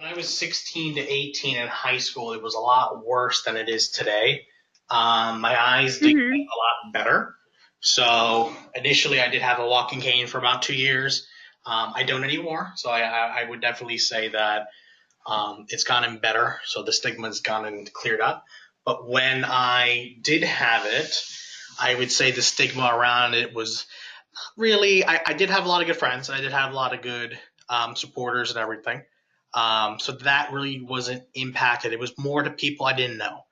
when I was 16 to 18 in high school, it was a lot worse than it is today. My eyes did get Mhm. a lot better. So initially, I did have a walking cane for about 2 years. I don't anymore. So I would definitely say that it's gotten better. So the stigma's gotten cleared up. But when I did have it, I would say the stigma around it was really, I did have a lot of good friends. I did have a lot of good supporters and everything. So that really wasn't impacted. It was more to people I didn't know,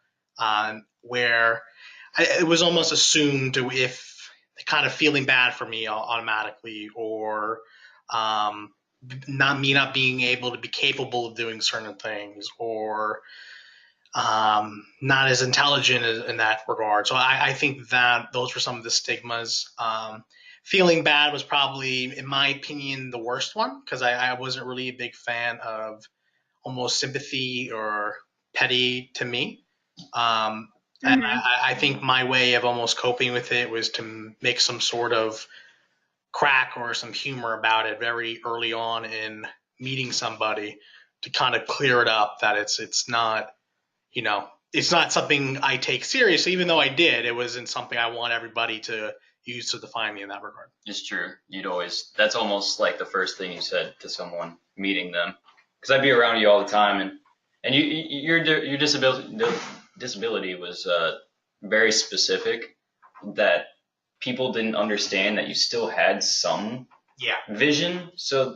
where it was almost assumed if kind of feeling bad for me automatically, or um, not being able to be capable of doing certain things, or not as intelligent in that regard. So I think that those were some of the stigmas. Feeling bad was probably, in my opinion, the worst one because I wasn't really a big fan of almost sympathy or petty to me. Um, and Mhm. I think my way of almost coping with it was to make some sort of crack or some humor about it very early on in meeting somebody to kind of clear it up that it's not, it's not something I take seriously, even though I did. It wasn't something I want everybody to use to define me in that regard. It's true. That's almost like the first thing you said to someone meeting them. Because I'd be around you all the time, and your disability was very specific, that people didn't understand that you still had some Yeah, vision. So I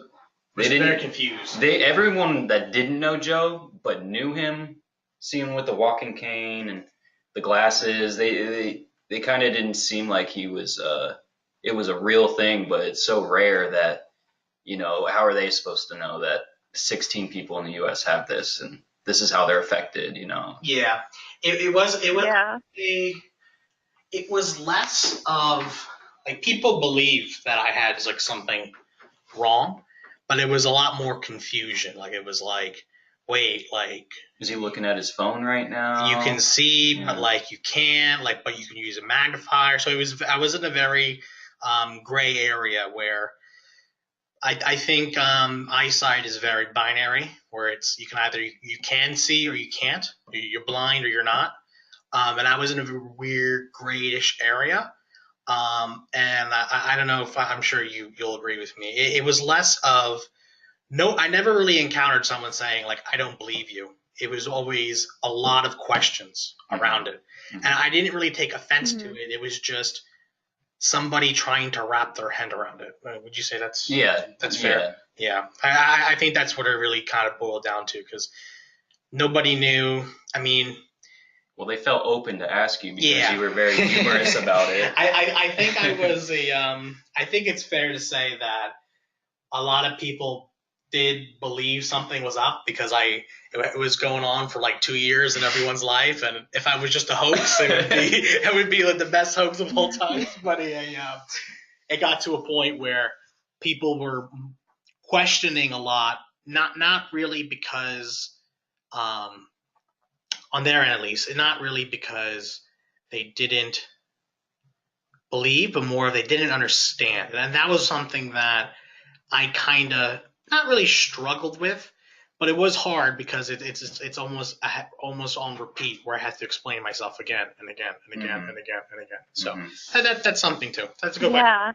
was very confused. everyone that didn't know Joe but knew him, see him with the walking cane and the glasses, they kind of didn't seem like he was it was a real thing, but it's so rare that, how are they supposed to know that 16 people in the US have this and this is how they're affected? Yeah, it was Yeah. it was less of like people believe that I had like something wrong, but it was a lot more confusion. Like it was like, wait, like Is he looking at his phone right now? you can see, but Yeah. like you can't, like, but you can use a magnifier. So I was in a very gray area where I think eyesight is very binary, where it's you can either you can see or you can't, you're blind or you're not. And I was in a weird grayish area. And I don't know if I'm sure you'll agree with me. It was less of no, I never really encountered someone saying like I don't believe you. It was always a lot of questions Mm-hmm. around it, and Mm-hmm. I didn't really take offense to Mhm. it. It was just somebody trying to wrap their head around it. Would you say Yeah, that's fair? yeah. Yeah, I think that's what it really kind of boiled down to because nobody knew. I mean, Well, they felt open to ask you because yeah. you were very humorous about it. I think I was a I think it's fair to say that a lot of people did believe something was up because it was going on for like 2 years in everyone's life, and if I was just a hoax, it would be like the best hoax of all time. But it got to a point where people were questioning a lot, not really because um, on their end at least, not really because they didn't believe, but more they didn't understand, and that was something that I kind of not really struggled with, but it was hard because it's almost on repeat where I had to explain myself again and again and again Mm-hmm. and again and again. So Mm-hmm. that's something too. That's a good way. Yeah.